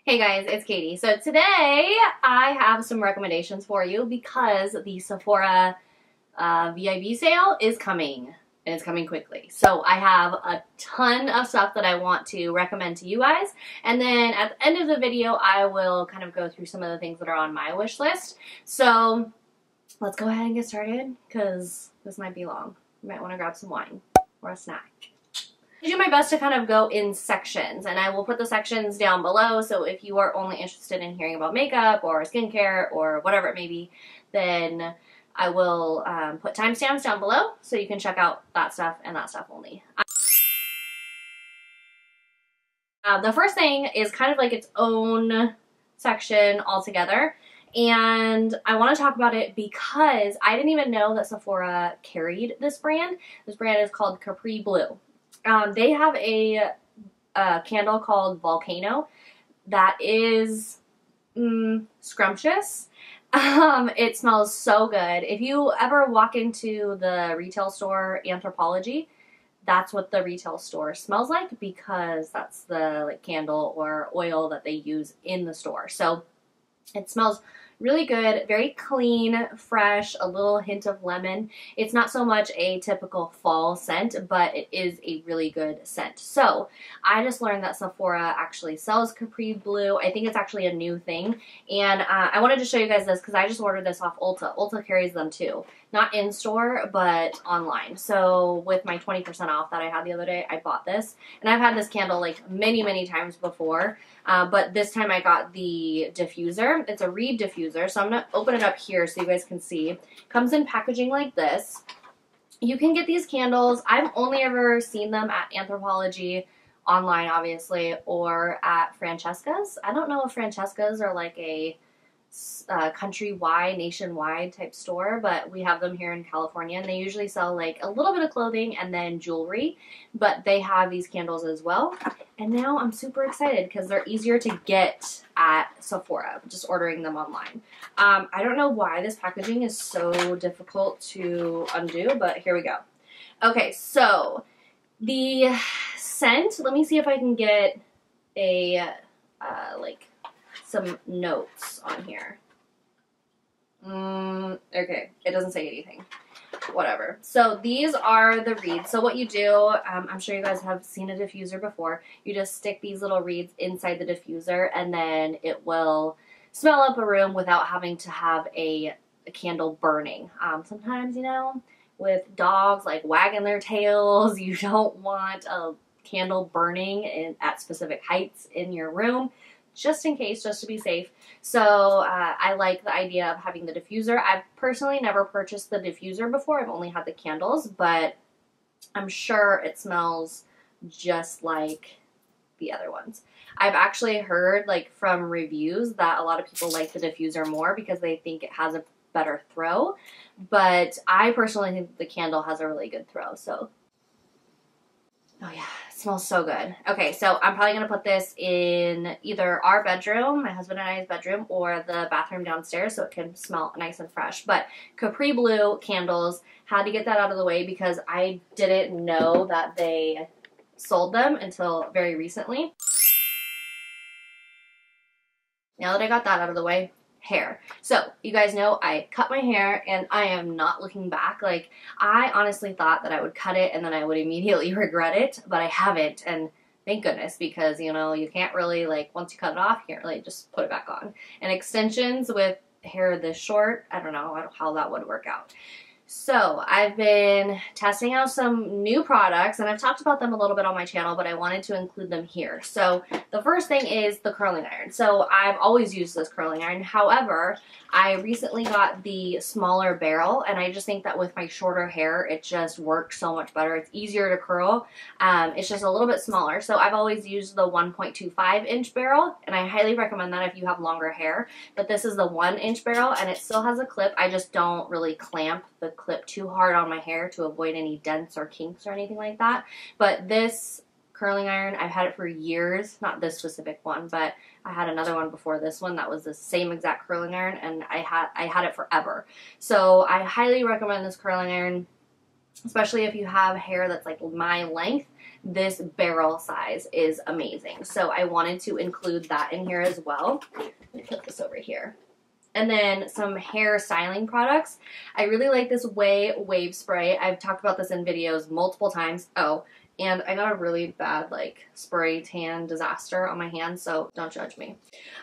Hey guys, it's Katie. So today I have some recommendations for you because the Sephora VIB sale is coming and it's coming quickly. So I have a ton of stuff that I want to recommend to you guys, and then at the end of the video I will kind of go through some of the things that are on my wish list. So let's go ahead and get started because this might be long. You might want to grab some wine or a snack. I do my best to kind of go in sections, and I will put the sections down below, so if you are only interested in hearing about makeup or skincare or whatever it may be, then I will put timestamps down below so you can check out that stuff and that stuff only. The first thing is kind of like its own section altogether, and I want to talk about it because I didn't even know that Sephora carried this brand. This brand is called Capri Blue. They have a candle called Volcano that is scrumptious. It smells so good. If you ever walk into the retail store Anthropologie, that's what the retail store smells like because that's the candle or oil that they use in the store. So it smells really good, very clean, fresh, a little hint of lemon. It's not so much a typical fall scent, but it is a really good scent. So I just learned that Sephora actually sells Capri Blue. I think it's actually a new thing. And I wanted to show you guys this because I just ordered this off Ulta. Ulta carries them too. Not in store, but online. So with my 20% off that I had the other day, I bought this. And I've had this candle like many, many times before. But this time I got the diffuser. It's a reed diffuser. So I'm going to open it up here so you guys can see. It comes in packaging like this. You can get these candles. I've only ever seen them at Anthropologie, online obviously, or at Francesca's. I don't know if Francesca's are like a countrywide, nationwide type store, but we have them here in California, and they usually sell like a little bit of clothing and then jewelry, but they have these candles as well. And now I'm super excited because they're easier to get at Sephora, just ordering them online. I don't know why this packaging is so difficult to undo, but here we go. Okay, so the scent, let me see if I can get a some notes on here. Okay, it doesn't say anything. Whatever. So these are the reeds. So what you do, I'm sure you guys have seen a diffuser before. You just stick these little reeds inside the diffuser, and then it will smell up a room without having to have a candle burning. Sometimes, you know, with dogs like wagging their tails, you don't want a candle burning at specific heights in your room, just in case, just to be safe. So I like the idea of having the diffuser. I've personally never purchased the diffuser before. I've only had the candles, but I'm sure it smells just like the other ones. I've actually heard like from reviews that a lot of people like the diffuser more because they think it has a better throw, but I personally think the candle has a really good throw. So oh yeah, it smells so good. Okay, so I'm probably going to put this in either our bedroom, my husband and I's bedroom, or the bathroom downstairs so it can smell nice and fresh. But Capri Blue candles, had to get that out of the way because I didn't know that they sold them until very recently. Now that I got that out of the way, hair. So you guys know I cut my hair and I am not looking back. Like, I honestly thought that I would cut it and then I would immediately regret it, but I haven't, and thank goodness, because you know you can't really, like, once you cut it off, you can't really just put it back on. And extensions with hair this short, I don't know how that would work out. So I've been testing out some new products, and I've talked about them a little bit on my channel, but I wanted to include them here. So the first thing is the curling iron. So I've always used this curling iron. However, I recently got the smaller barrel, and I just think that with my shorter hair, it just works so much better. It's easier to curl. It's just a little bit smaller. So I've always used the 1.25 inch barrel, and I highly recommend that if you have longer hair. But this is the 1 inch barrel, and it still has a clip. I just don't really clamp the clip too hard on my hair to avoid any dents or kinks or anything like that. But this curling iron, I've had it for years. Not this specific one, but I had another one before this one that was the same exact curling iron, and I had it forever. So I highly recommend this curling iron, especially if you have hair that's like my length. this barrel size is amazing. So I wanted to include that in here as well. Let me put this over here. And then some hair styling products. I really like this wave spray. I've talked about this in videos multiple times. Oh, and I got a really bad like spray tan disaster on my hands, so don't judge me.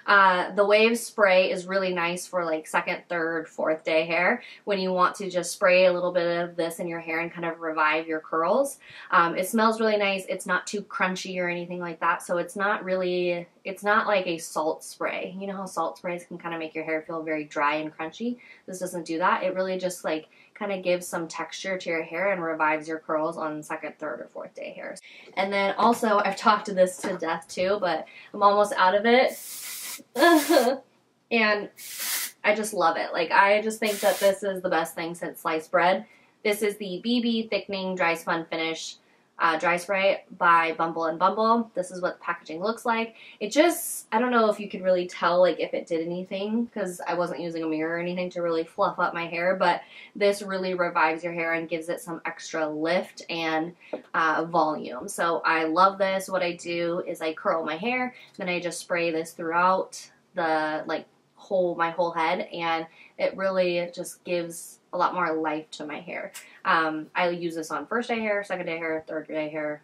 The wave spray is really nice for like second, third, fourth day hair when you want to just spray a little bit of this in your hair and kind of revive your curls. It smells really nice. It's not too crunchy or anything like that, so it's not like a salt spray. You know how salt sprays can kind of make your hair feel very dry and crunchy? This doesn't do that. It really just like kind of gives some texture to your hair and revives your curls on second, third, or fourth day hairs. And then also, I've talked to this to death too, but I'm almost out of it. And I just love it. Like, I just think that this is the best thing since sliced bread. This is the BB Thickening Dry Spun Finish dry spray by Bumble and Bumble. This is what the packaging looks like. It just, I don't know if you could really tell like if it did anything because I wasn't using a mirror or anything to really fluff up my hair, but this really revives your hair and gives it some extra lift and volume. So I love this. What I do is I curl my hair, then I just spray this throughout the my whole head, and it really just gives a lot more life to my hair. I use this on first day hair, second day hair, third day hair,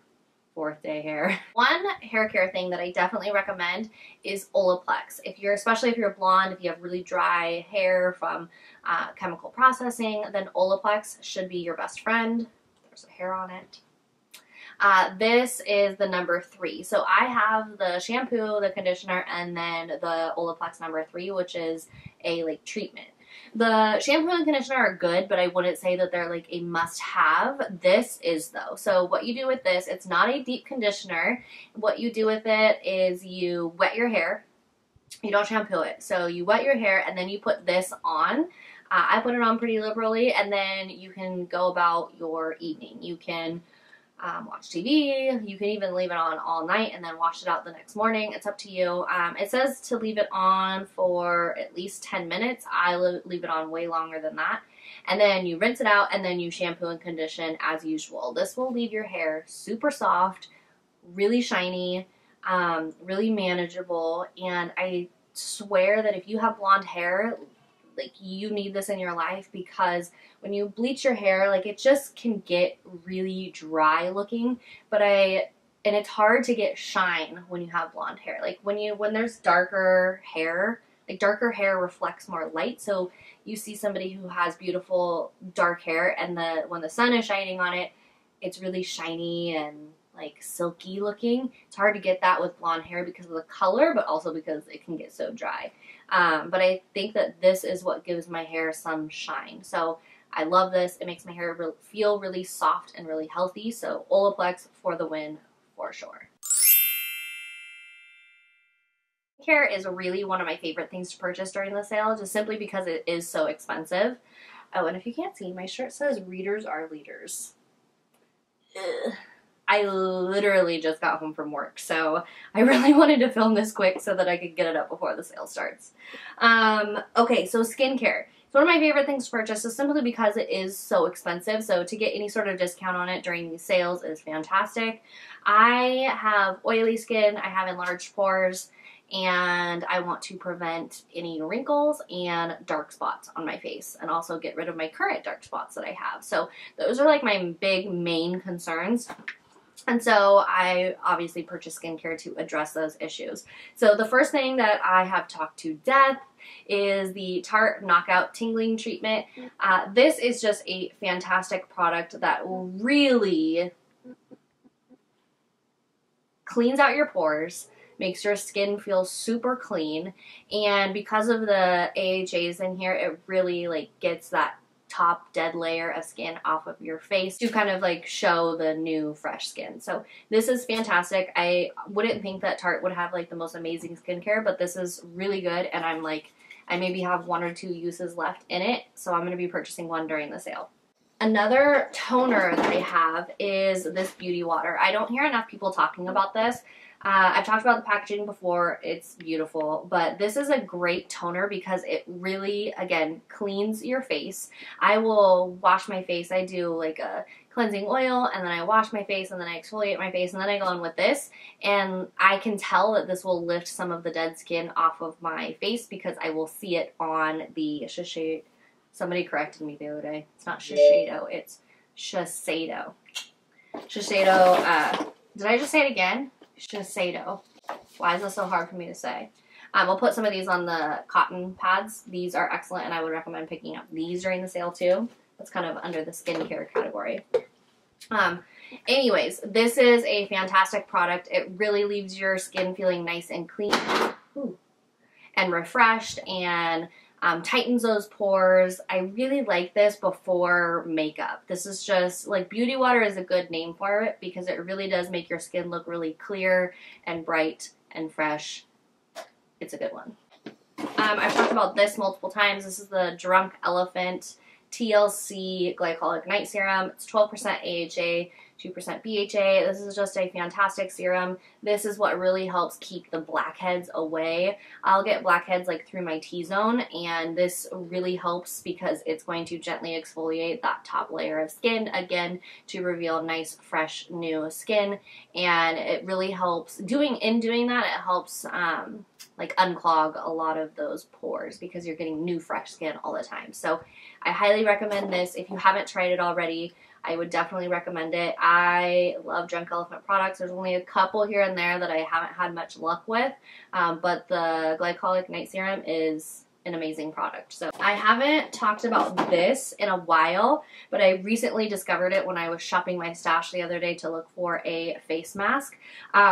fourth day hair. One hair care thing that I definitely recommend is Olaplex. Especially if you're blonde, if you have really dry hair from chemical processing, then Olaplex should be your best friend. There's a hair on it. This is the number 3. So I have the shampoo, the conditioner, and then the Olaplex number 3, which is a like treatment. The shampoo and conditioner are good, but I wouldn't say that they're like a must-have. This is though. So what you do with this, it's not a deep conditioner. What you do with it is you wet your hair. You don't shampoo it. So you wet your hair and then you put this on. I put it on pretty liberally, and then you can go about your evening. You can watch TV. You can even leave it on all night and then wash it out the next morning. It's up to you. It says to leave it on for at least 10 minutes. I leave it on way longer than that. And then you rinse it out and then you shampoo and condition as usual. This will leave your hair super soft, really shiny, really manageable. And I swear that if you have blonde hair, like, you need this in your life, because when you bleach your hair, like, it just can get really dry looking, and it's hard to get shine when you have blonde hair. Like, when there's darker hair, like, darker hair reflects more light, so you see somebody who has beautiful dark hair, and when the sun is shining on it, it's really shiny and like silky looking. It's hard to get that with blonde hair because of the color, but also because it can get so dry. But I think that this is what gives my hair some shine. So I love this. It makes my hair feel really soft and really healthy. So Olaplex for the win for sure. Care is really one of my favorite things to purchase during the sale, just simply because it is so expensive. Oh, and if you can't see, my shirt says readers are leaders. Ugh. I literally just got home from work, so I really wanted to film this quick so that I could get it up before the sale starts. Okay, so skincare. It's one of my favorite things to purchase, just simply because it is so expensive, so to get any sort of discount on it during these sales is fantastic. I have oily skin, I have enlarged pores, and I want to prevent any wrinkles and dark spots on my face, and also get rid of my current dark spots that I have. So those are like my big main concerns. And so I obviously purchase skincare to address those issues. So the first thing that I have talked to death is the Tarte Knockout Tingling Treatment. This is just a fantastic product that really cleans out your pores, makes your skin feel super clean, and because of the AHAs in here, it really like gets that top dead layer of skin off of your face to kind of like show the new fresh skin. So this is fantastic. I wouldn't think that Tarte would have like the most amazing skincare, but this is really good, and I maybe have 1 or 2 uses left in it, so I'm going to be purchasing one during the sale. Another toner that I have is this beauty water. I don't hear enough people talking about this. I've talked about the packaging before. It's beautiful, but this is a great toner because it really, again, cleans your face. I will wash my face. I do like a cleansing oil, and then I wash my face, and then I exfoliate my face, and then I go in with this, and I can tell that this will lift some of the dead skin off of my face because I will see it on the Shiseido. Somebody corrected me the other day. It's not Shiseido, it's Shiseido. Shiseido, did I just say it again? Shiseido. Why is this so hard for me to say? We'll put some of these on the cotton pads. These are excellent, and I would recommend picking up these during the sale too. That's kind of under the skincare category. Anyways, this is a fantastic product. It really leaves your skin feeling nice and clean and refreshed, and tightens those pores. I really like this before makeup. This is just, like, beauty water is a good name for it because it really does make your skin look really clear and bright and fresh. It's a good one. I've talked about this multiple times. This is the Drunk Elephant TLC Glycolic Night Serum. It's 12% AHA, 2% BHA. This is just a fantastic serum. This is what really helps keep the blackheads away. I'll get blackheads like through my T-zone, and this really helps because it's going to gently exfoliate that top layer of skin, again, to reveal nice, fresh, new skin. And it really helps, doing that, it helps like unclog a lot of those pores because you're getting new, fresh skin all the time. So I highly recommend this. If you haven't tried it already, I would definitely recommend it. I love Drunk Elephant products. There's only a couple here and there that I haven't had much luck with, but the Glycolic Night Serum is an amazing product. So I haven't talked about this in a while, but I recently discovered it when I was shopping my stash the other day to look for a face mask.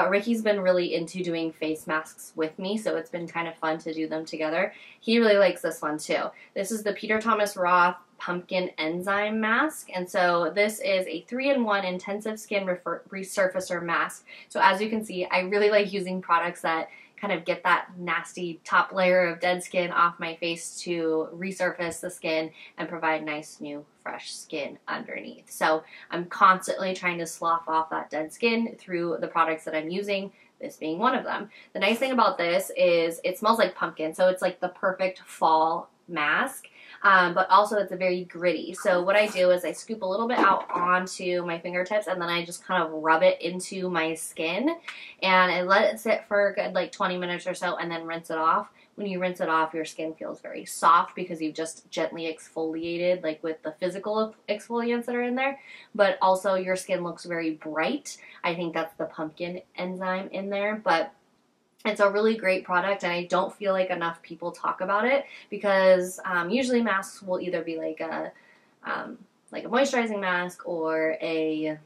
Ricky's been really into doing face masks with me, so it's been kind of fun to do them together. He really likes this one too. This is the Peter Thomas Roth Pumpkin Enzyme Mask, and so this is a 3-in-1 intensive skin resurfacer mask. So as you can see, I really like using products that kind of get that nasty top layer of dead skin off my face to resurface the skin and provide nice, new, fresh skin underneath. So I'm constantly trying to slough off that dead skin through the products that I'm using, this being one of them. The nice thing about this is it smells like pumpkin, so it's like the perfect fall mask. But also it's a very gritty. So what I do is I scoop a little bit out onto my fingertips, and then I just kind of rub it into my skin, and I let it sit for a good like 20 minutes or so, and then rinse it off. When you rinse it off, your skin feels very soft because you've just gently exfoliated, like with the physical exfoliants that are in there, but also your skin looks very bright. I think that's the pumpkin enzyme in there, but it's a really great product, and I don't feel like enough people talk about it because usually masks will either be like a moisturizing mask or a,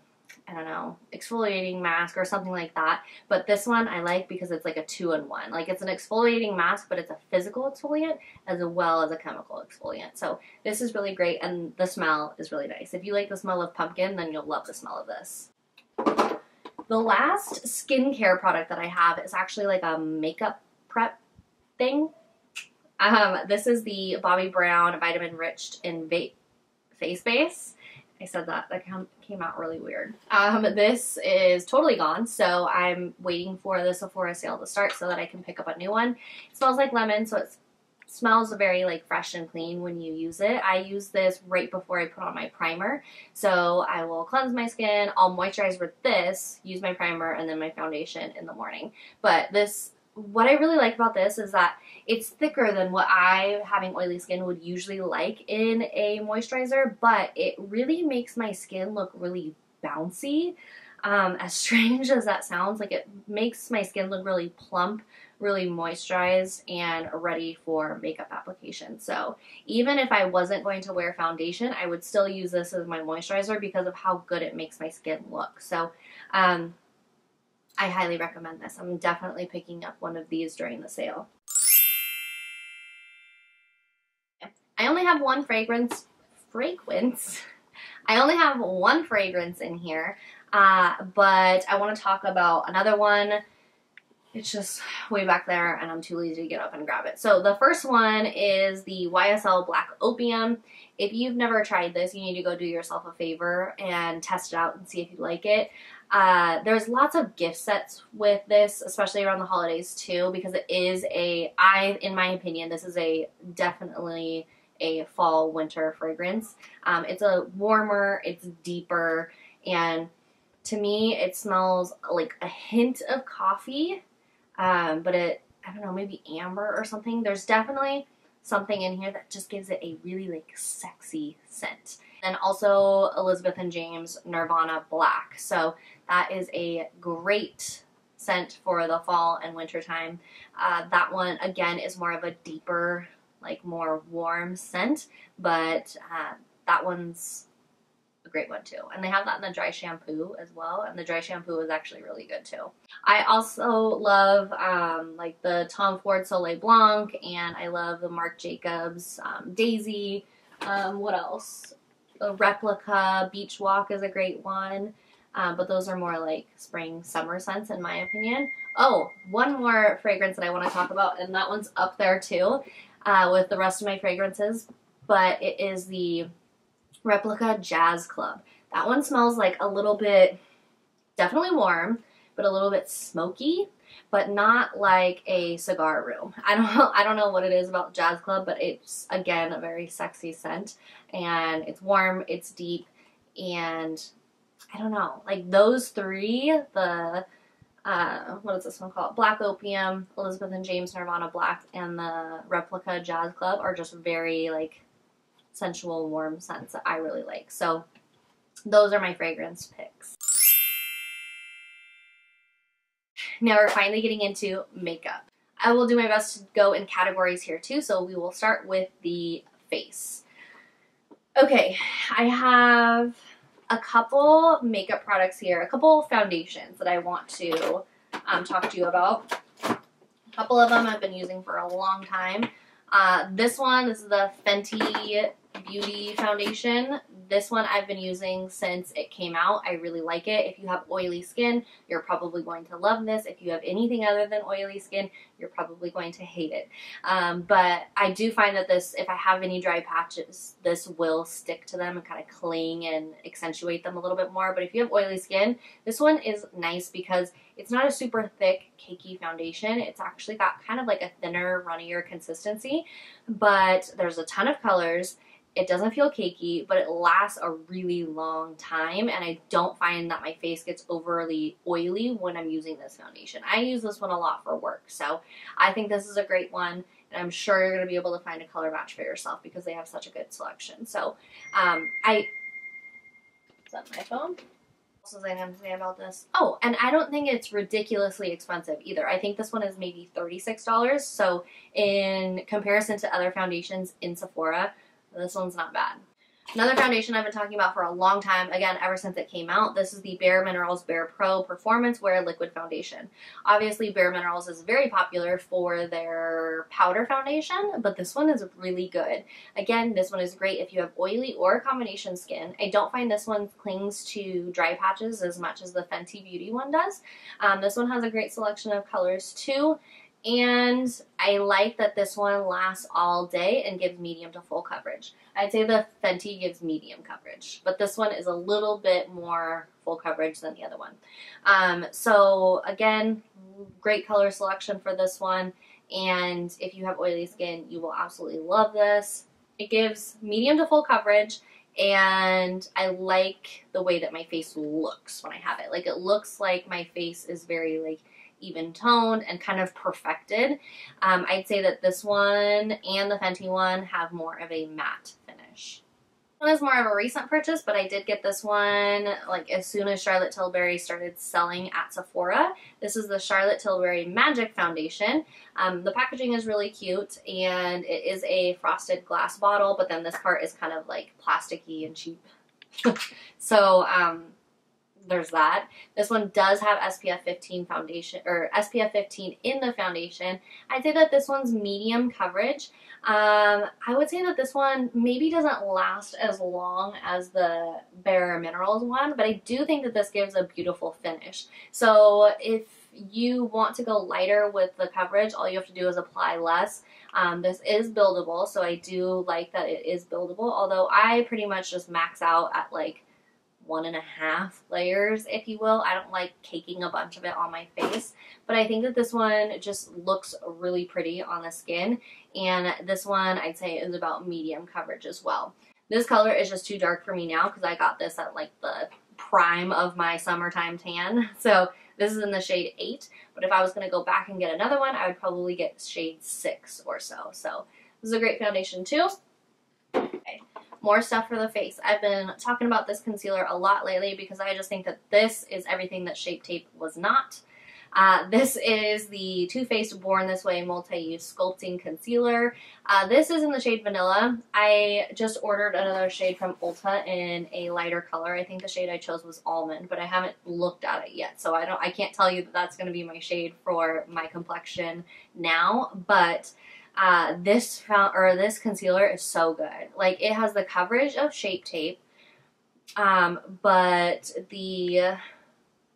I don't know, exfoliating mask or something like that. But this one I like because it's like a 2-in-1. Like, it's an exfoliating mask, but it's a physical exfoliant as well as a chemical exfoliant. So this is really great, and the smell is really nice. If you like the smell of pumpkin, then you'll love the smell of this. The last skincare product that I have is actually like a makeup prep thing. This is the Bobbi Brown Vitamin Rich in Face Base. I said that came out really weird. This is totally gone, so I'm waiting for the Sephora sale to start so that I can pick up a new one. It smells like lemon, so it smells very like fresh and clean when you use it. I use this right before I put on my primer. So I will cleanse my skin, I'll moisturize with this, use my primer, and then my foundation in the morning. But this, what I really like about this is that it's thicker than what I, having oily skin, would usually like in a moisturizer, but it really makes my skin look really bouncy. As strange as that sounds, like, it makes my skin look really plump, really moisturized, and ready for makeup application. So even if I wasn't going to wear foundation, I would still use this as my moisturizer because of how good it makes my skin look. So I highly recommend this. I'm definitely picking up one of these during the sale. I only have one fragrance. I only have one fragrance in here. But I want to talk about another one. It's just way back there, and I'm too lazy to get up and grab it. So the first one is the YSL Black Opium. If you've never tried this, you need to go do yourself a favor and test it out and see if you like it. There's lots of gift sets with this, especially around the holidays too, because it is in my opinion, this is definitely a fall winter fragrance. It's a warmer, it's deeper, and to me it smells like a hint of coffee, but I don't know, maybe amber or something. There's definitely something in here that just gives it a really like sexy scent. And also Elizabeth and James Nirvana Black. So that is a great scent for the fall and winter time. That one again is more of a deeper, like more warm scent, but that one's a great one too. And they have that in the dry shampoo as well, and the dry shampoo is actually really good too. I also love like the Tom Ford Soleil Blanc, and I love the Marc Jacobs Daisy. What else? The Replica Beach Walk is a great one, but those are more like spring summer scents in my opinion. Oh, one more fragrance that I want to talk about, and that one's up there too with the rest of my fragrances, but it is the Replica Jazz Club. That one smells like a little bit, definitely warm, but a little bit smoky, but not like a cigar room. I don't know what it is about Jazz Club, but it's again a very sexy scent, and it's warm, it's deep, and I don't know, like those three, the what is this one called? Black Opium, Elizabeth and James Nirvana Black, and the Replica Jazz Club are just very like sensual, warm scents that I really like. So those are my fragrance picks. Now we're finally getting into makeup. I will do my best to go in categories here too, so we will start with the face. Okay, I have a couple makeup products here, a couple foundations that I want to talk to you about. A couple of them I've been using for a long time. This is the Fenty Beauty foundation. This one I've been using since it came out. I really like it. If you have oily skin, you're probably going to love this. If you have anything other than oily skin, you're probably going to hate it. But I do find that this, if I have any dry patches, this will stick to them and kind of cling and accentuate them a little bit more. But if you have oily skin, this one is nice because it's not a super thick, cakey foundation. It's actually got kind of like a thinner, runnier consistency, but there's a ton of colors. It doesn't feel cakey, but it lasts a really long time, and I don't find that my face gets overly oily when I'm using this foundation. I use this one a lot for work, so I think this is a great one, and I'm sure you're going to be able to find a color match for yourself because they have such a good selection. So, is that my phone? What else was I going to say about this? Oh, and I don't think it's ridiculously expensive either. I think this one is maybe $36, so in comparison to other foundations in Sephora, this one's not bad. Another foundation I've been talking about for a long time, again, ever since it came out, this is the Bare Minerals Bare Pro Performance Wear Liquid Foundation. Obviously, Bare Minerals is very popular for their powder foundation, but this one is really good. Again, this one is great if you have oily or combination skin. I don't find this one clings to dry patches as much as the Fenty Beauty one does. This one has a great selection of colors too. And I like that this one lasts all day and gives medium to full coverage. I'd say the Fenty gives medium coverage, but this one is a little bit more full coverage than the other one. So again, great color selection for this one. And if you have oily skin, you will absolutely love this. It gives medium to full coverage, and I like the way that my face looks when I have it. Like, it looks like my face is very like even toned and kind of perfected. I'd say that this one and the Fenty one have more of a matte finish. This one is more of a recent purchase, but I did get this one like as soon as Charlotte Tilbury started selling at Sephora. This is the Charlotte Tilbury Magic Foundation. The packaging is really cute, and it is a frosted glass bottle, but then this part is kind of like plasticky and cheap. So, there's that. This one does have SPF 15 foundation, or SPF 15 in the foundation. I'd say that this one's medium coverage. I would say that this one maybe doesn't last as long as the Bare Minerals one, but I do think that this gives a beautiful finish. So if you want to go lighter with the coverage, all you have to do is apply less. This is buildable, so I do like that it is buildable, although I pretty much just max out at like 1.5 layers, if you will. I don't like caking a bunch of it on my face, but I think that this one just looks really pretty on the skin, and this one I'd say is about medium coverage as well. This color is just too dark for me now because I got this at like the prime of my summertime tan, so this is in the shade 8, but if I was going to go back and get another one, I would probably get shade 6 or so. So this is a great foundation too. Okay. More stuff for the face. I've been talking about this concealer a lot lately because I just think that this is everything that Shape Tape was not. This is the Too Faced Born This Way Multi-Use Sculpting Concealer. This is in the shade Vanilla. I just ordered another shade from Ulta in a lighter color. I think the shade I chose was Almond, but I haven't looked at it yet, so I can't tell you that that's going to be my shade for my complexion now, but this concealer is so good. Like, it has the coverage of Shape Tape, but the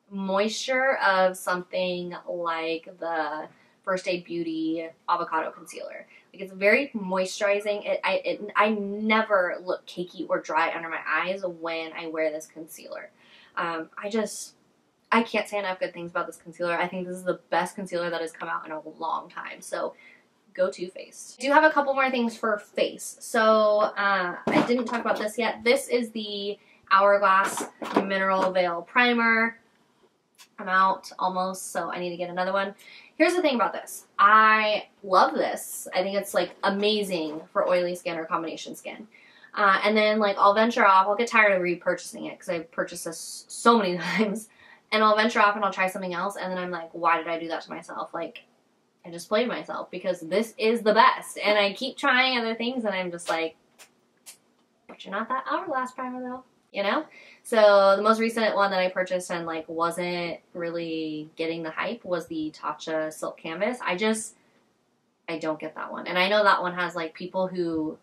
moisture of something like the First Aid Beauty Avocado Concealer. Like, it's very moisturizing. I never look cakey or dry under my eyes when I wear this concealer. I can't say enough good things about this concealer. I think this is the best concealer that has come out in a long time. So go Too Faced. I do have a couple more things for face. So I didn't talk about this yet. This is the Hourglass Mineral Veil Primer. I'm out almost, so I need to get another one. Here's the thing about this. I love this. I think it's like amazing for oily skin or combination skin. And then like I'll venture off. I'll get tired of repurchasing it because I've purchased this so many times. And I'll venture off and I'll try something else. And then I'm like, why did I do that to myself? Like, I just played myself because this is the best. And I keep trying other things and I'm just like, but you're not that Hourglass primer though. You know? So the most recent one that I purchased and like wasn't really getting the hype was the Tatcha Silk Canvas. I don't get that one. And I know that one has like people who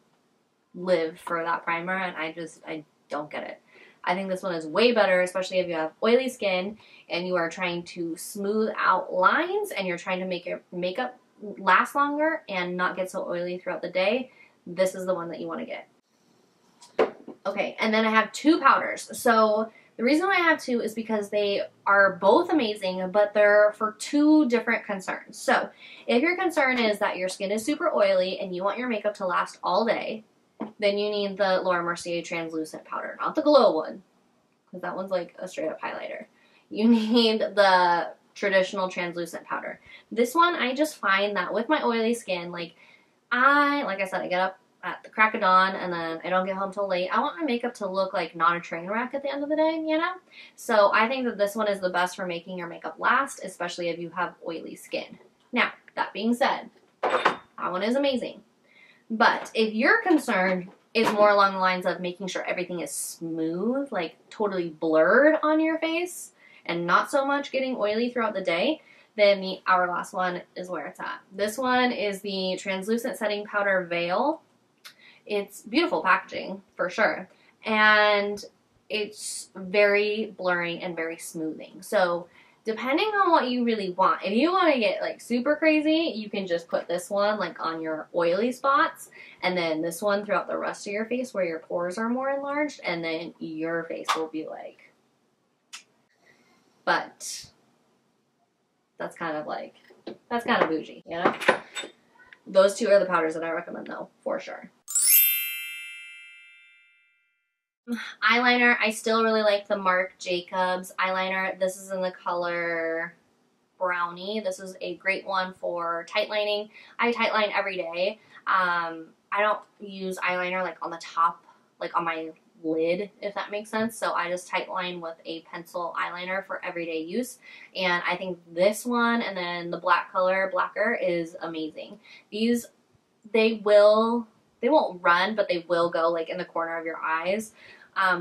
live for that primer, and I don't get it. I think this one is way better, especially if you have oily skin and you are trying to smooth out lines and you're trying to make your makeup last longer and not get so oily throughout the day. This is the one that you want to get. Okay, and then I have 2 powders. So the reason why I have 2 is because they are both amazing, but they're for 2 different concerns. So if your concern is that your skin is super oily and you want your makeup to last all day, then you need the Laura Mercier translucent powder, not the glow one, because that one's like a straight up highlighter. You need the traditional translucent powder. This one, I just find that with my oily skin, like I said, I get up at the crack of dawn and then I don't get home till late. I want my makeup to look like not a train wreck at the end of the day, you know? So I think that this one is the best for making your makeup last, especially if you have oily skin. Now, that being said, that one is amazing. But if your concern is more along the lines of making sure everything is smooth, like totally blurred on your face, and not so much getting oily throughout the day, then the Hourglass one is where it's at. This one is the Translucent Setting Powder Veil. It's beautiful packaging, for sure. And it's very blurring and very smoothing. So depending on what you really want, if you want to get like super crazy, you can just put this one like on your oily spots, and then this one throughout the rest of your face where your pores are more enlarged, and then your face will be like, but that's kind of bougie, you know? Those 2 are the powders that I recommend though, for sure. Eyeliner, I still really like the Marc Jacobs eyeliner. This is in the color Brownie. This is a great one for tightlining. I tightline every day. I don't use eyeliner like on the top, like on my lid, if that makes sense. So I just tightline with a pencil eyeliner for everyday use. And I think this one and then the black color, Blacker, is amazing. These, they won't run, but they will go like in the corner of your eyes.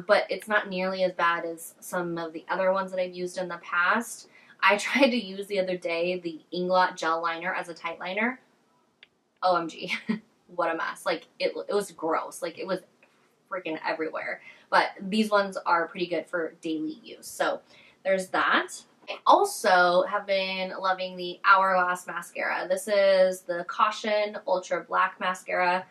But it's not nearly as bad as some of the other ones that I've used in the past. I tried to use the other day the Inglot Gel Liner as a tight liner. OMG, what a mess. Like, it was gross. Like, it was freaking everywhere. But these ones are pretty good for daily use. So there's that. I also have been loving the Hourglass mascara. This is the Caution Ultra Black Mascara.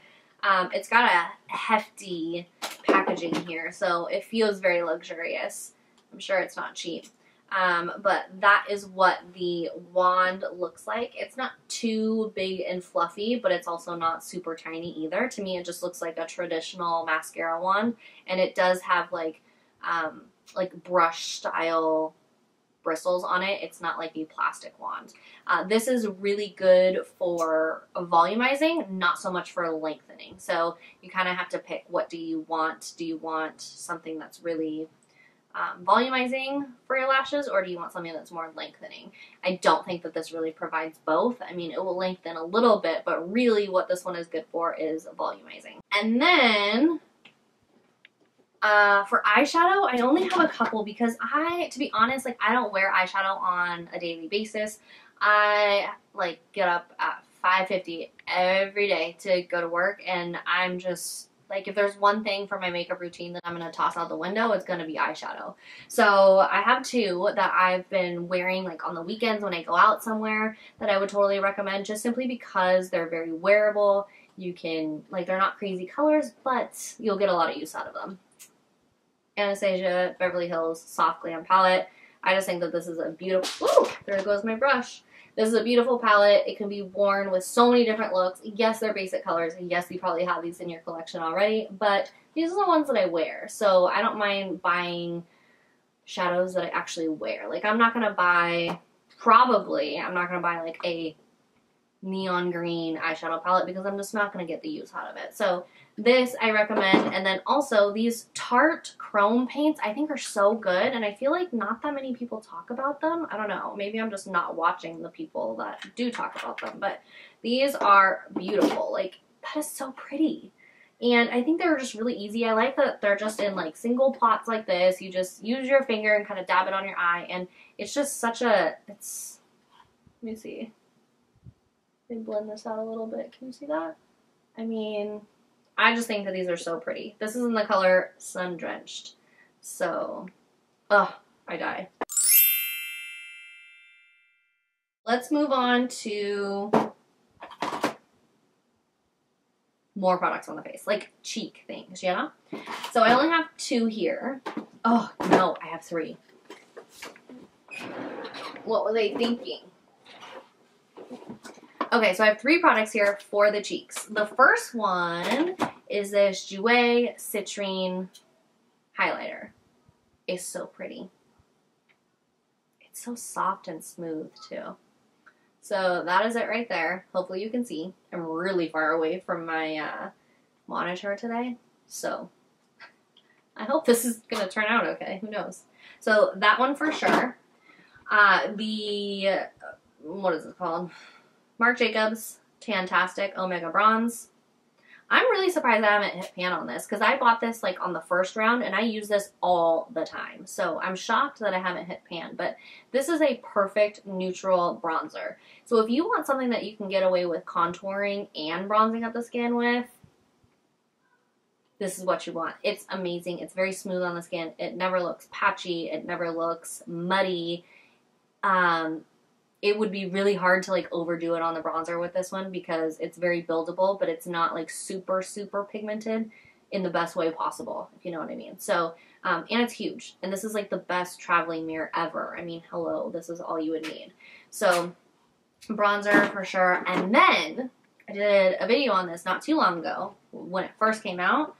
It's got a hefty packaging here, so it feels very luxurious. I'm sure it's not cheap. But that is what the wand looks like. It's not too big and fluffy, but it's also not super tiny either. To me, it just looks like a traditional mascara wand, and it does have like brush style bristles on it. It's not like a plastic wand. This is really good for volumizing, not so much for lengthening. So you kind of have to pick, what do you want? Do you want something that's really volumizing for your lashes, or do you want something that's more lengthening? I don't think that this really provides both. I mean, it will lengthen a little bit, but really what this one is good for is volumizing. And then for eyeshadow, I only have a couple because to be honest, like, I don't wear eyeshadow on a daily basis. I like get up at 5:50 every day to go to work, and I'm just like, if there's one thing for my makeup routine that I'm going to toss out the window, it's going to be eyeshadow. So I have two that I've been wearing like on the weekends when I go out somewhere that I would totally recommend, just simply because they're very wearable. You can, like, they're not crazy colors, but you'll get a lot of use out of them. Anastasia Beverly Hills Soft Glam Palette. I just think that this is a beautiful, ooh, there goes my brush. This is a beautiful palette. It can be worn with so many different looks. Yes, they're basic colors. Yes, you probably have these in your collection already, but these are the ones that I wear. So I don't mind buying shadows that I actually wear. Like, I'm not going to buy, I'm not going to buy like a neon green eyeshadow palette because I'm just not going to get the use out of it. So this I recommend. And then also these Tarte chrome paints I think are so good, and I feel like not that many people talk about them. I don't know, maybe I'm just not watching the people that do talk about them, but these are beautiful. Like, that is so pretty. And I think they're just really easy. I like that they're just in like single pots like this. You just use your finger and kind of dab it on your eye, and it's just such a, it's, let me see. Let me blend this out a little bit. Can you see that? I mean, I just think that these are so pretty. This is in the color Sun Drenched. So, oh, I die. Let's move on to more products on the face, like cheek things, you know? So I only have two here. Oh, no, I have three. What were they thinking? Okay, so I have three products here for the cheeks. The first one is this Jouer Citrine highlighter. It's so pretty. It's so soft and smooth too. So that is it right there. Hopefully you can see. I'm really far away from my monitor today, so I hope this is gonna turn out okay. Who knows? So that one for sure. What is it called? Marc Jacobs Tantastic Omega Bronze. I'm really surprised I haven't hit pan on this, because I bought this like on the first round and I use this all the time. So I'm shocked that I haven't hit pan, but this is a perfect neutral bronzer. So if you want something that you can get away with contouring and bronzing up the skin with, this is what you want. It's amazing. It's very smooth on the skin. It never looks patchy. It never looks muddy. It would be really hard to like overdo it on the bronzer with this one because it's very buildable, but it's not like super, super pigmented in the best way possible, if you know what I mean. So, and it's huge. And this is like the best traveling mirror ever. I mean, hello, this is all you would need. So, bronzer for sure. And then I did a video on this not too long ago when it first came out.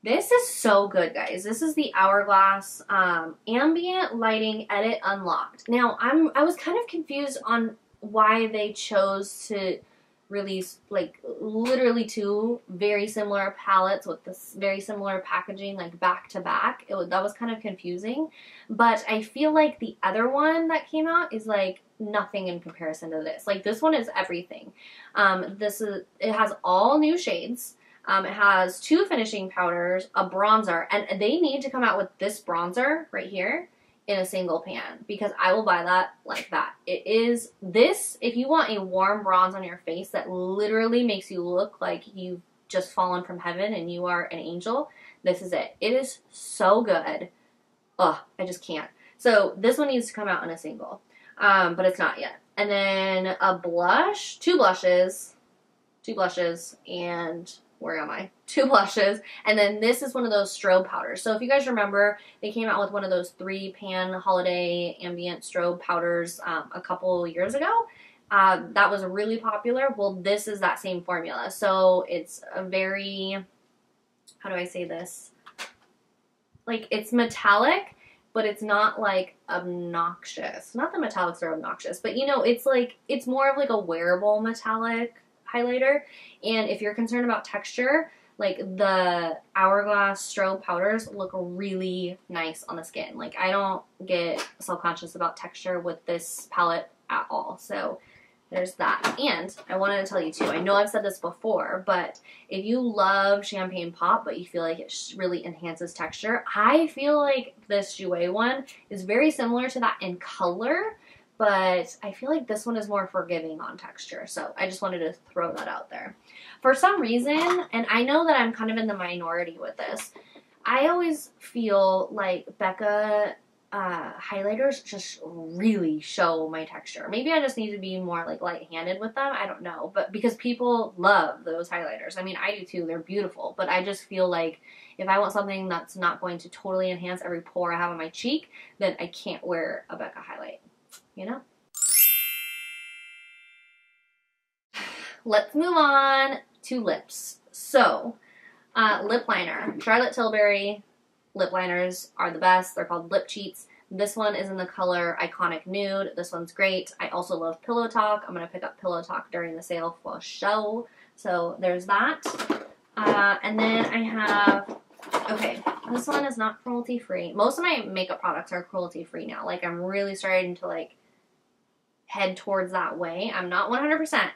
This is so good, guys. This is the Hourglass Ambient Lighting Edit Unlocked. Now, I was kind of confused on why they chose to release like literally two very similar palettes with this very similar packaging, like back to back. That was kind of confusing, but I feel like the other one that came out is like nothing in comparison to this. Like, this one is everything. It has all new shades. It has two finishing powders, a bronzer, and they need to come out with this bronzer right here in a single pan, because I will buy that like that. It is this, if you want a warm bronze on your face that literally makes you look like you've just fallen from heaven and you are an angel, this is it. It is so good. Ugh, I just can't. So this one needs to come out in a single, but it's not yet. And then a blush, two blushes, and where am I? 2 blushes, and then this is one of those strobe powders. So if you guys remember, they came out with one of those 3-pan holiday ambient strobe powders a couple years ago. That was really popular. Well, this is that same formula. So it's a very, how do I say this? Like, it's metallic, but it's not, like, obnoxious. Not that metallics are obnoxious, but, you know, it's, like, it's more of, like, a wearable metallic highlighter. And if you're concerned about texture, like, the Hourglass strobe powders look really nice on the skin. Like, I don't get self-conscious about texture with this palette at all. So there's that. And I wanted to tell you too, I know I've said this before, but if you love Champagne Pop, but you feel like it really enhances texture, I feel like this Jouer one is very similar to that in color, but I feel like this one is more forgiving on texture. So I just wanted to throw that out there. For some reason, and I know that I'm kind of in the minority with this, I always feel like Becca highlighters just really show my texture. Maybe I just need to be more like light-handed with them. I don't know. But because people love those highlighters. I mean, I do too. They're beautiful. But I just feel like if I want something that's not going to totally enhance every pore I have on my cheek, then I can't wear a Becca highlight. You know? Let's move on to lips. So, lip liner. Charlotte Tilbury lip liners are the best. They're called Lip Cheats. This one is in the color Iconic Nude. This one's great. I also love Pillow Talk. I'm going to pick up Pillow Talk during the sale for show. So there's that. And then I have, okay, this one is not cruelty-free. Most of my makeup products are cruelty-free now. Like, I'm really starting to, like, head towards that way. I'm not 100%.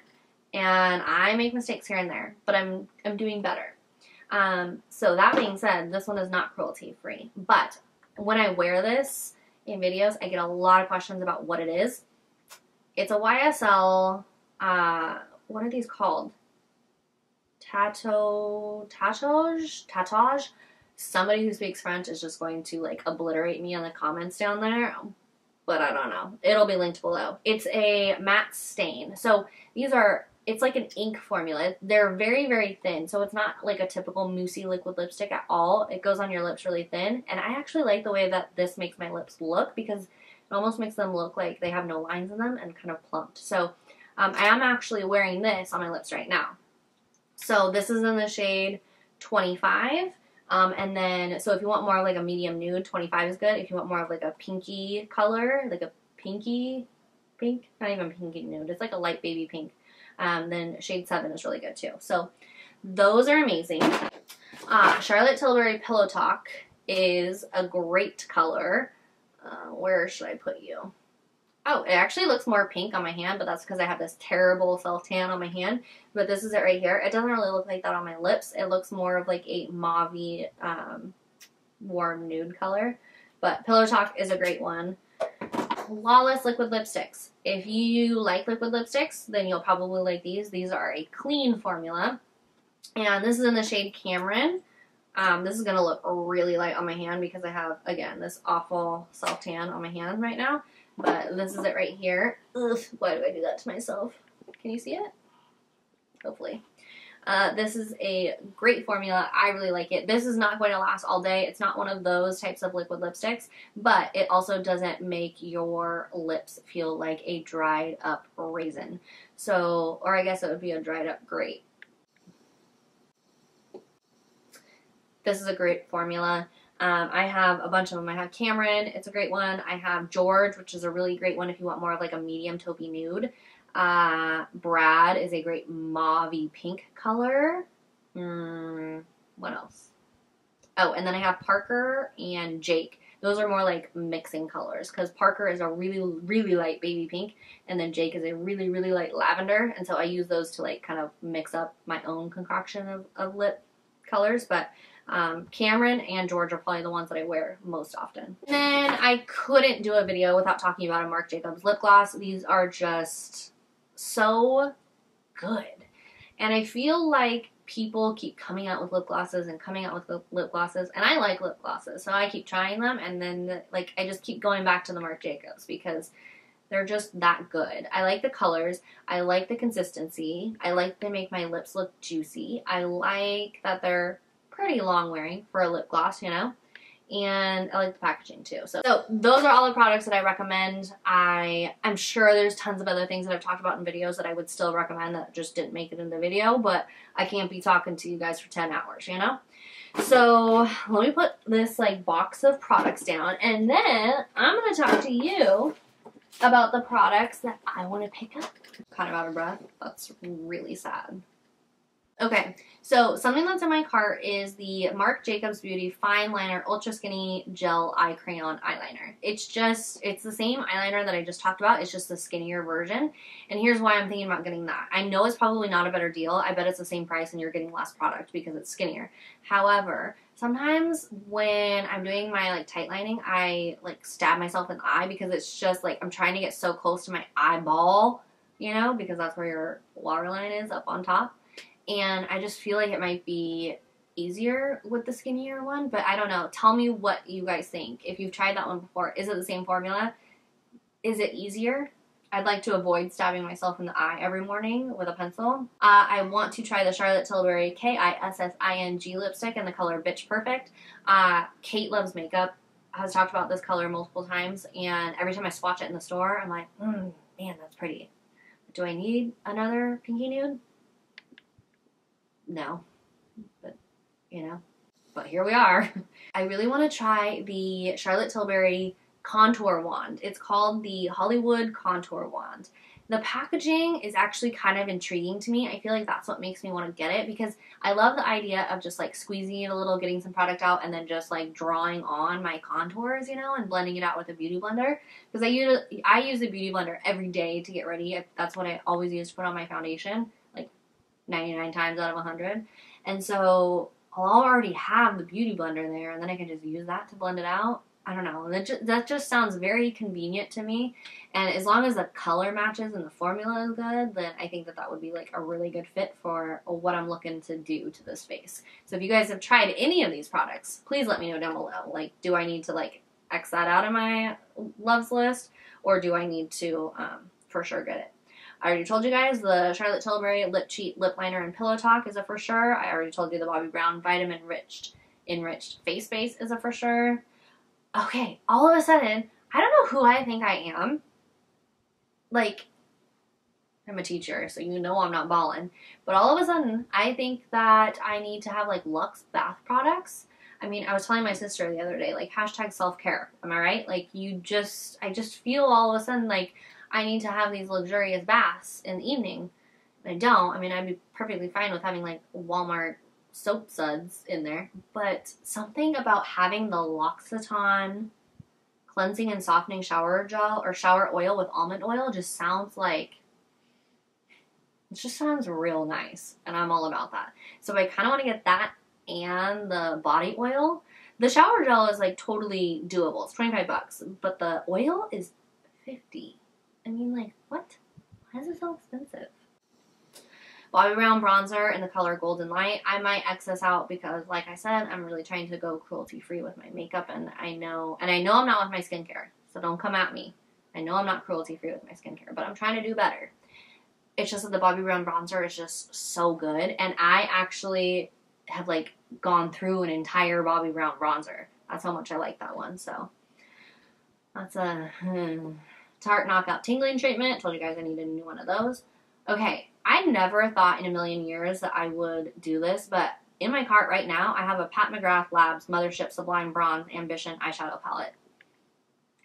And I make mistakes here and there. But I'm doing better. So that being said, this one is not cruelty-free. But when I wear this in videos, I get a lot of questions about what it is. It's a YSL, what are these called? Tatouage? Somebody who speaks French is just going to, like, obliterate me in the comments down there. But I don't know. It'll be linked below. It's a matte stain. So these are, it's like an ink formula. They're very, very thin. So it's not like a typical moussey liquid lipstick at all. It goes on your lips really thin. And I actually like the way that this makes my lips look because it almost makes them look like they have no lines in them and kind of plumped. So I am actually wearing this on my lips right now. So this is in the shade 25. And then, so if you want more of like a medium nude, 25 is good. If you want more of like a pinky color, like a pinky pink, not even pinky nude, it's like a light baby pink, then shade 7 is really good too. So those are amazing. Charlotte Tilbury Pillow Talk is a great color. Where should I put you? Oh, it actually looks more pink on my hand, but that's because I have this terrible self-tan on my hand. But this is it right here. It doesn't really look like that on my lips. It looks more of like a mauve-y, warm nude color. But Pillow Talk is a great one. Flawless liquid lipsticks. If you like liquid lipsticks, then you'll probably like these. These are a clean formula. And this is in the shade Cameron. This is going to look really light on my hand because I have, again, this awful self-tan on my hand right now. But this is it right here. Ugh, why do I do that to myself? Can you see it? Hopefully. This is a great formula. I really like it. This is not going to last all day. It's not one of those types of liquid lipsticks, but it also doesn't make your lips feel like a dried up raisin. So, or I guess it would be a dried up grape. This is a great formula. I have a bunch of them. I have Cameron, it's a great one. I have George, which is a really great one if you want more of like a medium taupey nude. Brad is a great mauve-y pink color. What else? Oh, and then I have Parker and Jake. Those are more like mixing colors because Parker is a really, really light baby pink and then Jake is a really, really light lavender. And so I use those to like kind of mix up my own concoction of lip colors. But Cameron and George are probably the ones that I wear most often. And then I couldn't do a video without talking about a Marc Jacobs lip gloss. These are just so good. And I feel like people keep coming out with lip glosses and coming out with lip glosses. And I like lip glosses, so I keep trying them. And then, like, I just keep going back to the Marc Jacobs because They're just that good. I like the colors. I like the consistency. I like they make my lips look juicy. I like that they're pretty long wearing for a lip gloss, you know? And I like the packaging too. So those are all the products that I recommend. I'm sure there's tons of other things that I've talked about in videos that I would still recommend that just didn't make it in the video, but I can't be talking to you guys for 10 hours, you know? So let me put this like box of products down, and then I'm going to talk to you about the products that I want to pick up. Kind of out of breath. That's really sad. Okay, so something that's in my cart is the Marc Jacobs Beauty Fine Liner Ultra Skinny Gel Eye Crayon Eyeliner. It's the same eyeliner that I just talked about. It's just the skinnier version. And here's why I'm thinking about getting that. I know it's probably not a better deal. I bet it's the same price and you're getting less product because it's skinnier. However, sometimes when I'm doing my like tight lining, I like stab myself in the eye because it's just like I'm trying to get so close to my eyeball, you know, because that's where your waterline is, up on top. And I just feel like it might be easier with the skinnier one, but I don't know. Tell me what you guys think. If you've tried that one before, is it the same formula? Is it easier? I'd like to avoid stabbing myself in the eye every morning with a pencil. I want to try the Charlotte Tilbury Kissing lipstick in the color Bitch Perfect. Kate Loves Makeup has talked about this color multiple times, and every time I swatch it in the store, I'm like, man, that's pretty. Do I need another pinky nude? No, but you know, but here we are. I really want to try the Charlotte Tilbury contour wand. It's called the Hollywood Contour Wand. The packaging is actually kind of intriguing to me. I feel like that's what makes me want to get it because I love the idea of just like squeezing it a little, getting some product out, and then just like drawing on my contours, you know, and blending it out with a beauty blender. Because I use a beauty blender every day to get ready. That's what I always use to put on my foundation. 99 times out of 100. And so I'll already have the beauty blender there, and then I can just use that to blend it out. I don't know. That just sounds very convenient to me. And as long as the color matches and the formula is good, then I think that would be like a really good fit for what I'm looking to do to this face. So if you guys have tried any of these products, please let me know down below. Like, do I need to like X that out of my loves list, or do I need to for sure get it? I already told you guys the Charlotte Tilbury Lip Cheat Lip Liner and Pillow Talk is a for sure. I already told you the Bobbi Brown Vitamin Enriched Face Base is a for sure. Okay, all of a sudden, I don't know who I think I am. Like, I'm a teacher, so you know I'm not balling. But all of a sudden, I think that I need to have, like, Luxe bath products. I mean, I was telling my sister the other day, like, hashtag self-care. Am I right? Like, I just feel all of a sudden, like, I need to have these luxurious baths in the evening. I don't. I mean, I'd be perfectly fine with having, like, Walmart soap suds in there. But something about having the L'Occitane cleansing and softening shower gel or shower oil with almond oil just sounds like, it just sounds real nice. And I'm all about that. So I kind of want to get that and the body oil. The shower gel is, like, totally doable. It's 25 bucks. But the oil is $50. I mean, like, what? Why is it so expensive? Bobbi Brown bronzer in the color Golden Light. I might X this out because, like I said, I'm really trying to go cruelty-free with my makeup, and I know I'm not with my skincare, so don't come at me. I know I'm not cruelty-free with my skincare, but I'm trying to do better. It's just that the Bobbi Brown bronzer is just so good, and I actually have, like, gone through an entire Bobbi Brown bronzer. That's how much I like that one, so that's a... Tarte Knockout Tingling Treatment. Told you guys I needed a new one of those. Okay, I never thought in a million years that I would do this, but in my cart right now, I have a Pat McGrath Labs Mothership Sublime Bronze Ambition eyeshadow palette.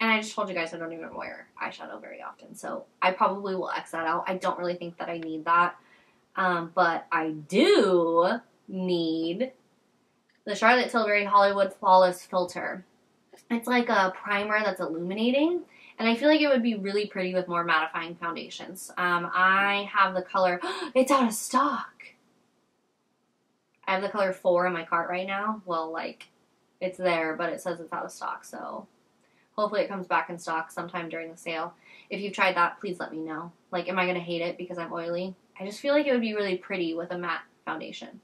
And I just told you guys I don't even wear eyeshadow very often, so I probably will X that out. I don't really think that I need that, but I do need the Charlotte Tilbury Hollywood Flawless Filter. It's like a primer that's illuminating. And I feel like it would be really pretty with more mattifying foundations. I have the color, it's out of stock. I have the color 4 in my cart right now. Well, like, it's there, but it says it's out of stock. So hopefully it comes back in stock sometime during the sale. If you've tried that, please let me know. Like, am I going to hate it because I'm oily? I just feel like it would be really pretty with a matte foundation.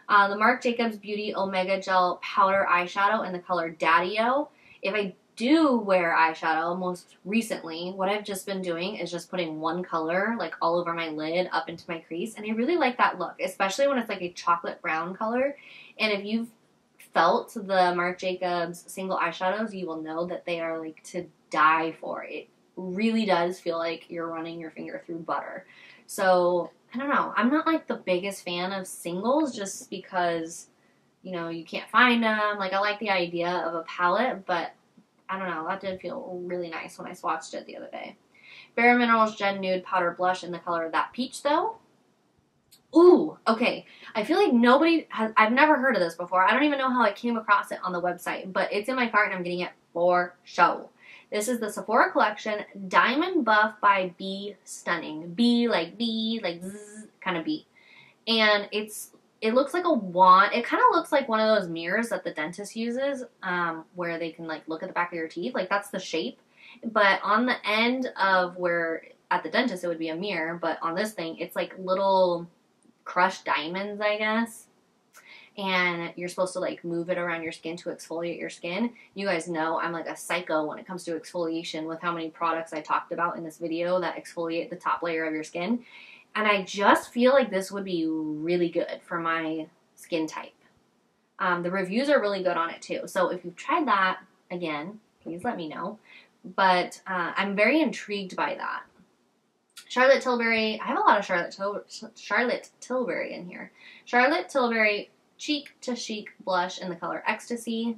The Marc Jacobs Beauty Omega Gel Powder Eyeshadow in the color Daddy-O. If I do wear eyeshadow most recently, what I've just been doing is just putting one color like all over my lid up into my crease, and I really like that look, especially when it's like a chocolate brown color. And if you've felt the Marc Jacobs single eyeshadows, you will know that they are like to die for. It really does feel like you're running your finger through butter. So I don't know, I'm not like the biggest fan of singles just because, you know, you can't find them. Like, I like the idea of a palette, but I don't know, that did feel really nice when I swatched it the other day. Bare Minerals Gen Nude Powder Blush in the color That Peach, though. Ooh, okay. I feel like nobody has, I've never heard of this before. I don't even know how I came across it on the website, but it's in my cart and I'm getting it for show. This is the Sephora Collection Diamond Buff by B Stunning. B like zzz kind of B. And it looks like a wand. It kind of looks like one of those mirrors that the dentist uses, where they can like look at the back of your teeth. Like, that's the shape. But on the end of where at the dentist it would be a mirror, but on this thing it's like little crushed diamonds, I guess. And you're supposed to like move it around your skin to exfoliate your skin. You guys know I'm like a psycho when it comes to exfoliation with how many products I talked about in this video that exfoliate the top layer of your skin. And I just feel like this would be really good for my skin type. The reviews are really good on it too. So if you've tried that, again, please let me know. But I'm very intrigued by that. Charlotte Tilbury. I have a lot of Charlotte Tilbury in here. Charlotte Tilbury Cheek to Chic blush in the color Ecstasy.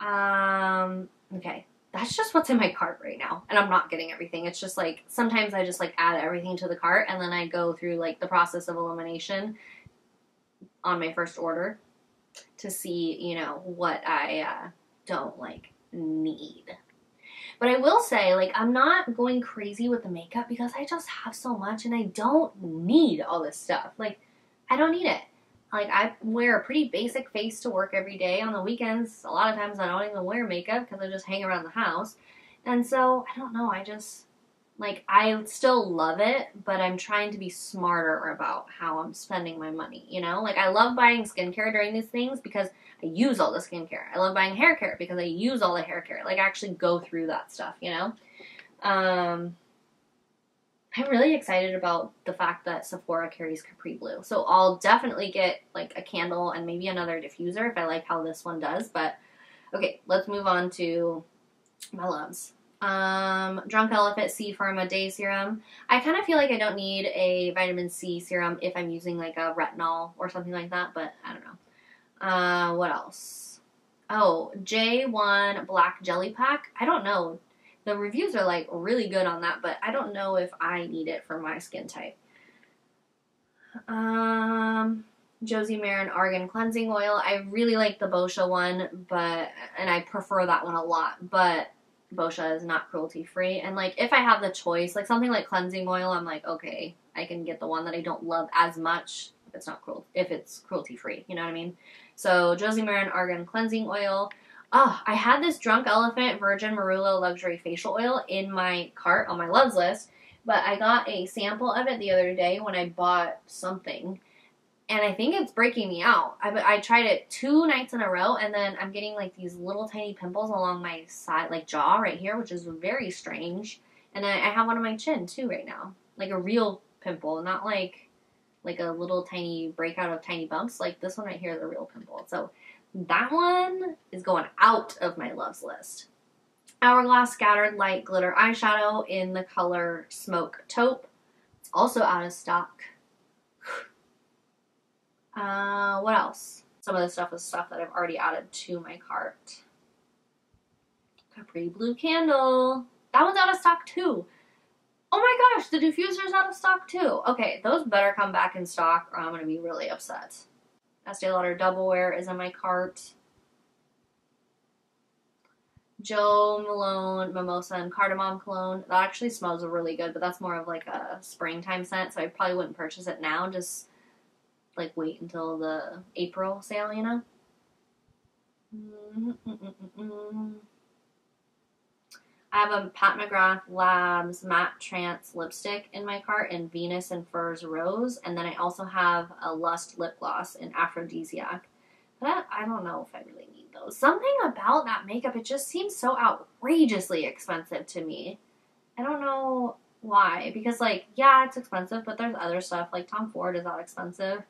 Okay. That's just what's in my cart right now, and I'm not getting everything. It's just like, sometimes I just like add everything to the cart, and then I go through like the process of elimination on my first order to see, you know, what I don't like need. But I will say, like, I'm not going crazy with the makeup because I just have so much, and I don't need all this stuff. Like, I don't need it. Like, I wear a pretty basic face to work every day. On the weekends, a lot of times I don't even wear makeup because I just hang around the house. And so, I don't know, I just, like, I still love it, but I'm trying to be smarter about how I'm spending my money, you know? Like, I love buying skincare during these things because I use all the skincare. I love buying hair care because I use all the hair care. Like, I actually go through that stuff, you know? I'm really excited about the fact that Sephora carries Capri Blue. So I'll definitely get like a candle and maybe another diffuser if I like how this one does. But okay, let's move on to my loves. Drunk Elephant C Pharma Day Serum. I kind of feel like I don't need a vitamin C serum if I'm using like a retinol or something like that, but I don't know. What else? Oh, J1 Black Jelly Pack. I don't know. The reviews are like really good on that, but I don't know if I need it for my skin type. Josie Maran Argan Cleansing Oil. I really like the Boscia one, and I prefer that one a lot, but Boscia is not cruelty free. And like, if I have the choice, like something like cleansing oil, I'm like, okay, I can get the one that I don't love as much if it's cruelty free, you know what I mean? So Josie Maran Argan Cleansing Oil. Oh, I had this Drunk Elephant Virgin Marula Luxury Facial Oil in my cart on my loves list, but I got a sample of it the other day when I bought something, and I think it's breaking me out. I tried it 2 nights in a row, and then I'm getting like these little tiny pimples along my side, like jaw right here, which is very strange, and I have one on my chin too right now, like a real pimple, not like a little tiny breakout of tiny bumps. Like this one right here is a real pimple, so that one is going out of my loves list. Hourglass Scattered Light Glitter Eyeshadow in the color Smoke Taupe. It's also out of stock. What else? Some of this stuff is stuff that I've already added to my cart. Capri Blue Candle. That one's out of stock too. Oh my gosh, the diffuser's out of stock too. Okay, those better come back in stock or I'm going to be really upset. Estee Lauder Double Wear is in my cart. Jo Malone Mimosa and Cardamom Cologne. That actually smells really good, but that's more of like a springtime scent, so I probably wouldn't purchase it now. Just like wait until the April sale, you know? I have a Pat McGrath Labs Matte Trance lipstick in my cart in Venus and Furs Rose. And then I also have a Lust lip gloss in Aphrodisiac. But I don't know if I really need those. something about that makeup, it just seems so outrageously expensive to me. I don't know why, because like, yeah, it's expensive, but there's other stuff, like Tom Ford is not expensive.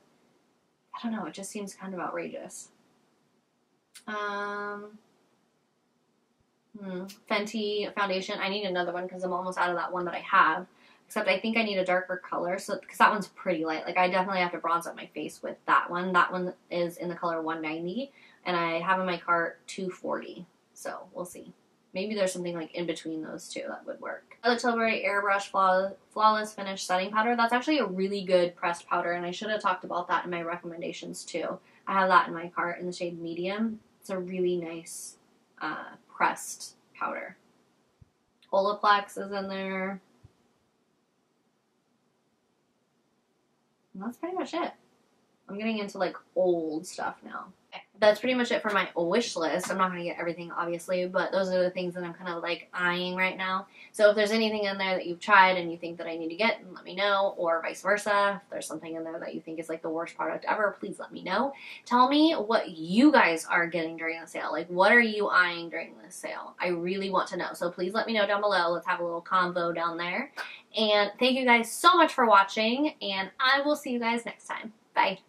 I don't know, it just seems kind of outrageous. Fenty foundation, I need another one because I'm almost out of that one that I have. Except I think I need a darker color, so because that one's pretty light. Like, I definitely have to bronze up my face with that one. That one is in the color 190, and I have in my cart 240. So, we'll see. Maybe there's something, like, in between those two that would work. The Tilbury Airbrush Flawless Finish Setting Powder. That's actually a really good pressed powder, and I should have talked about that in my recommendations, too. I have that in my cart in the shade Medium. It's a really nice pressed powder. Olaplex is in there. And that's pretty much it. I'm getting into like old stuff now. That's pretty much it for my wish list. I'm not going to get everything, obviously, but those are the things that I'm kind of like eyeing right now. So if there's anything in there that you've tried and you think that I need to get, let me know, or vice versa. If there's something in there that you think is like the worst product ever, please let me know. Tell me what you guys are getting during the sale. Like, what are you eyeing during this sale? I really want to know. So please let me know down below. Let's have a little convo down there. And thank you guys so much for watching, and I will see you guys next time. Bye.